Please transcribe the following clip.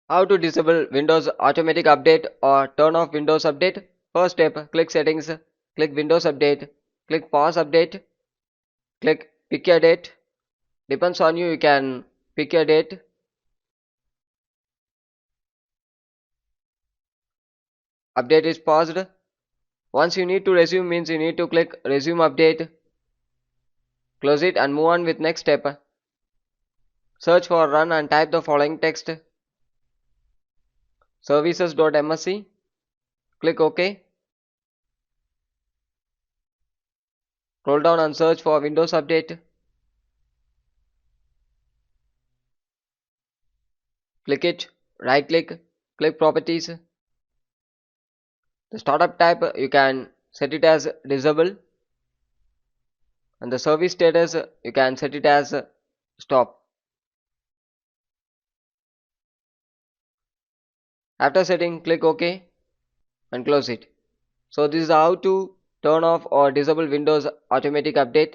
How to disable Windows automatic update or turn off Windows update? First step, click settings, click Windows update, click pause update, click pick a date. Depends on you, you can pick a date. Update is paused. Once you need to resume means you need to click resume update, close it and move on with next step. Search for run and type the following text services.msc. Click OK. Scroll down and search for Windows Update. Click it, right click, click Properties. The startup type you can set it as disable and the service status you can set it as stop. After setting, click OK and close it. So this is how to turn off or disable Windows automatic update.